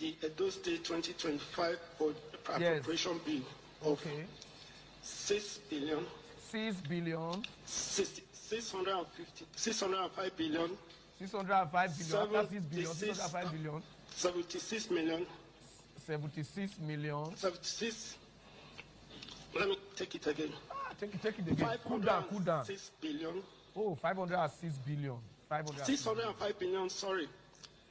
the Edo State 2025 appropriation bill of 6 billion. 6 billion. 605 billion. 605 billion. That's 6 billion. 605 billion. 76 million. 76 million. 76. Let me take it again. Take it again. Cool down. 6 billion. Oh, 506 billion. 605 billion, sorry.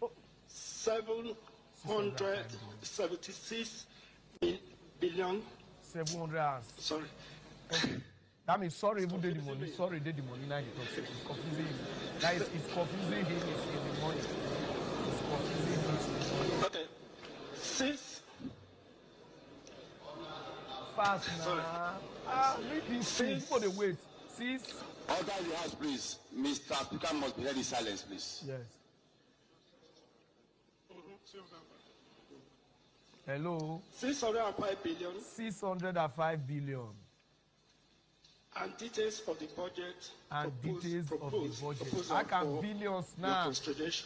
Oh. 776 billion. 700. Sorry. Okay. That means sorry, even did the money. Sorry, did the money. Now he talks. It's confusing him. That is, it's confusing him. It's in the money. It's confusing him. Okay. 6. Fast now. Read this thing for the wait. 6. Order the house, please. Mr. Speaker must be held in silence, please. Yes. Hello. 605 billion. 605 billion. And details of the budget. And details of the budget. I can billions now.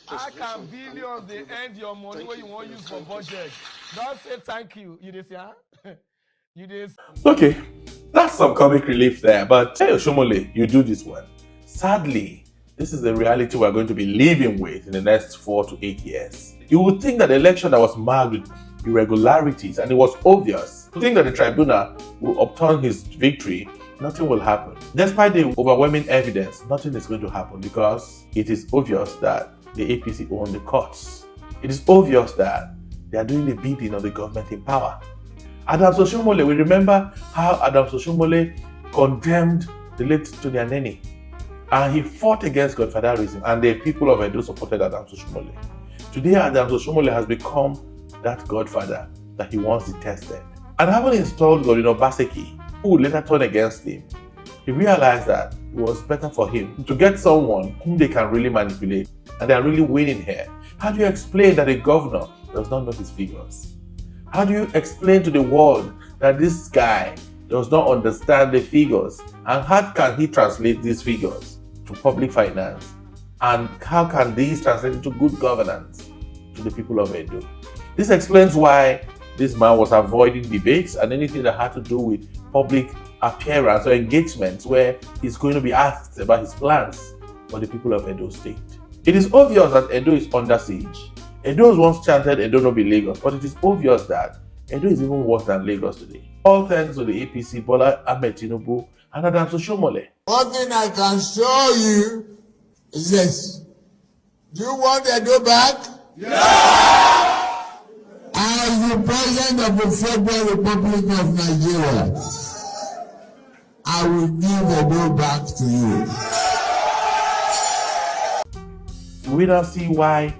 I can billions. They end your money when you want to use for budget. Don't say thank you. You just say, huh? You just. Okay, that's some comic relief there. But hey, Oshomole, you do this one. Sadly, this is the reality we're going to be living with in the next 4 to 8 years. You would think that the election that was marked with irregularities, and it was obvious, you think that the tribunal will upturn his victory, nothing will happen. Despite the overwhelming evidence, nothing is going to happen because it is obvious that the APC own the courts. It is obvious that they are doing the bidding of the government in power. Adams Oshomole, we remember how Adams Oshomole condemned the late Tony Aneni, and he fought against godfatherism, and the people of Edo supported Adams Oshomole. Today, Adams Oshomole has become that godfather that he once detested. And having installed Godwin Obaseki, who would later turn against him, he realized that it was better for him to get someone whom they can really manipulate, and they are really winning here. How do you explain that a governor does not know his figures? How do you explain to the world that this guy does not understand the figures? And how can he translate these figures to public finance? And how can these translate into good governance to the people of Edo? This explains why this man was avoiding debates and anything that had to do with public appearance or engagements where he's going to be asked about his plans for the people of Edo State. It is obvious that Edo is under siege. Edo once chanted Edo no be Lagos, but it is obvious that Edo is even worse than Lagos today. All thanks to the APC, Bola Ahmed Tinubu, and Adams Oshomole. One thing I can show you is this. Do you want Edo back? Yeah! As the President of the Federal Republic of Nigeria, I will give Edo back to you. We now see why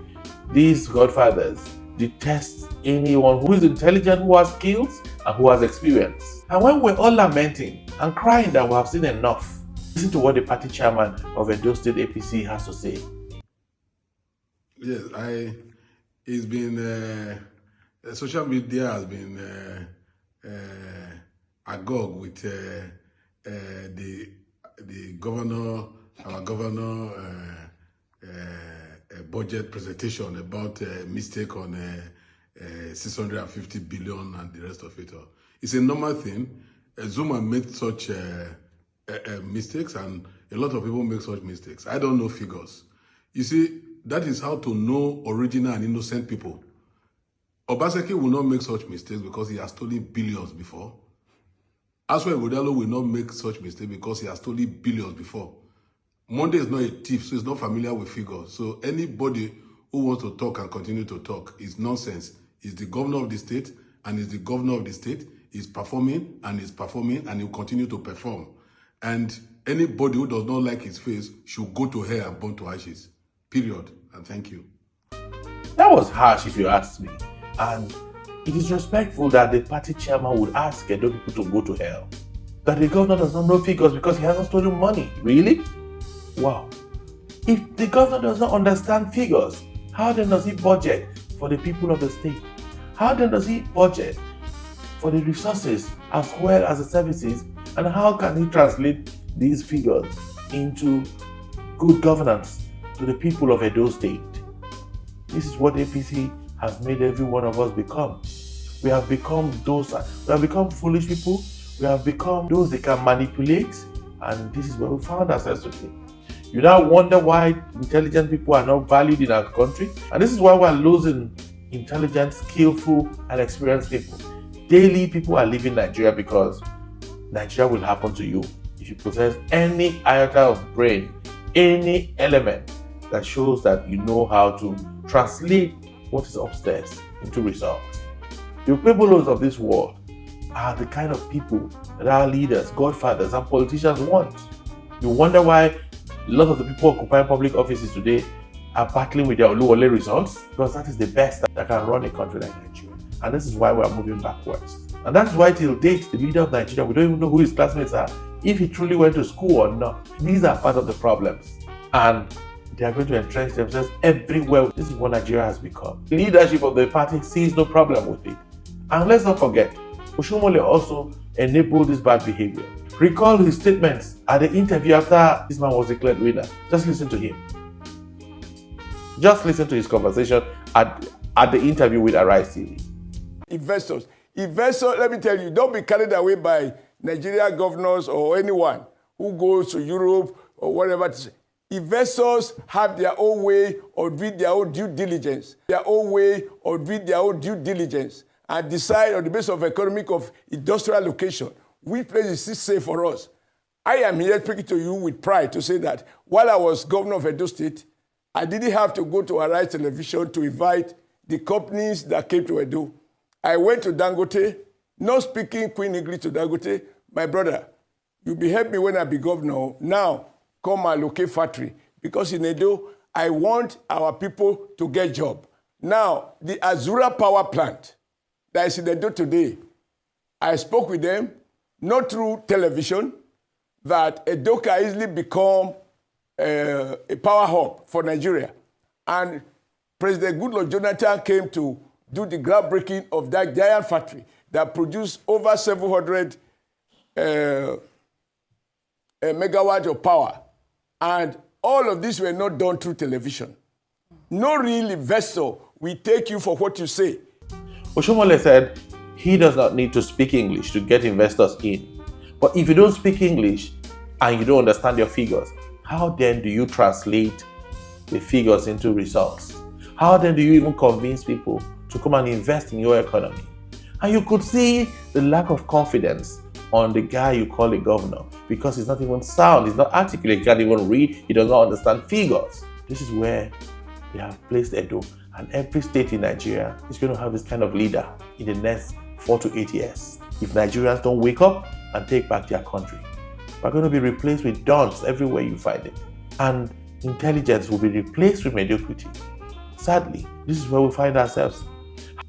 these godfathers detest anyone who is intelligent, who has skills, and who has experience. And when we're all lamenting and crying that we have seen enough, listen to what the party chairman of Edo State APC has to say. Yes, it's been, social media has been agog with the governor, our governor, budget presentation about a mistake on 650 billion and the rest of it all. It's a normal thing. Zuma made such mistakes, and a lot of people make such mistakes. I don't know figures. You see, that is how to know original and innocent people. Obaseki will not make such mistakes because he has stolen billions before. Aswa Ighodalo will not make such mistakes because he has stolen billions before. Monday is not a thief, so he's not familiar with figures. So anybody who wants to talk and continue to talk is nonsense. He's the governor of the state, and he's the governor of the state. He's performing, and he's performing, and he'll continue to perform. And anybody who does not like his face should go to hell and burn to ashes. Period. And thank you. That was harsh if you ask me. And it is respectful that the party chairman would ask Edo people to go to hell. That the governor does not know figures because he hasn't stolen money. Really? Wow. If the governor does not understand figures, how then does he budget for the people of the state? How then does he budget for the resources as well as the services? And how can he translate these figures into good governance to the people of Edo State? This is what APC has made every one of us become. We have become foolish people. We have become those they can manipulate, and this is where we found ourselves today. You now wonder why intelligent people are not valued in our country, and this is why we're losing intelligent, skillful, and experienced people. Daily, people are leaving Nigeria because Nigeria will happen to you if you possess any iota of brain, any element that shows that you know how to translate what is upstairs into results. The Okpebholos of this world are the kind of people that our leaders, godfathers, and politicians want. You wonder why a lot of the people occupying public offices today are battling with their Oluwole results, because that is the best that can run a country like Nigeria. And this is why we are moving backwards. And that's why till date, the leader of Nigeria, we don't even know who his classmates are, if he truly went to school or not. These are part of the problems. And they are going to entrench themselves everywhere. This is what Nigeria has become. The leadership of the party sees no problem with it. And let's not forget, Oshomole also enabled this bad behavior. Recall his statements at the interview after this man was declared winner. Just listen to him. Just listen to his conversation at the interview with Arise TV. Investors, let me tell you, don't be carried away by Nigerian governors or anyone who goes to Europe or whatever. Investors have their own way of doing their own due diligence, and decide on the basis of economic of industrial location which place is safe for us. I am here speaking to you with pride to say that while I was governor of Edo State, I didn't have to go to Arise Television to invite the companies that came to Edo. I went to Dangote, not speaking Queen English to Dangote. My brother, you be help me when I be governor. Now, come and locate factory. Because in Edo, I want our people to get job. Now, the Azura power plant that is in Edo today, I spoke with them, not through television, that Edo can easily become a power hub for Nigeria. And President Goodluck Jonathan came to do the groundbreaking of that giant factory that produced over 700 megawatts of power. And all of this were not done through television. No real investor will take you for what you say. Oshomole said he does not need to speak English to get investors in. But if you don't speak English and you don't understand your figures, how then do you translate the figures into results? How then do you even convince people to come and invest in your economy? And you could see the lack of confidence on the guy you call a governor, because he's not even sound, he's not articulate, he can't even read, he does not understand figures. This is where they have placed Edo, and every state in Nigeria is going to have this kind of leader in the next 4 to 8 years. If Nigerians don't wake up and take back their country, we're going to be replaced with dons everywhere you find it. And intelligence will be replaced with mediocrity. Sadly, this is where we find ourselves.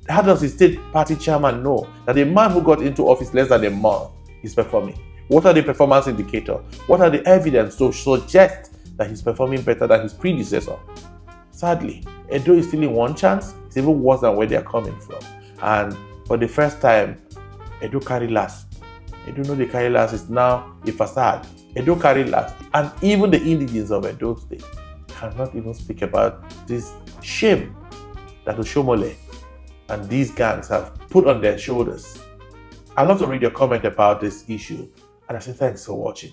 How does the state party chairman know that a man who got into office less than a month is performing? What are the performance indicators? What are the evidence to suggest that he's performing better than his predecessor? Sadly, Edo is still in one chance. It's even worse than where they're coming from. And for the first time, Edo carry last. Edo know they carry last is now a facade. Edo carry last. And even the indigents of Edo State cannot even speak about this shame that Oshomole and these gangs have put on their shoulders. I'd love to read your comment about this issue, and I say thanks for watching.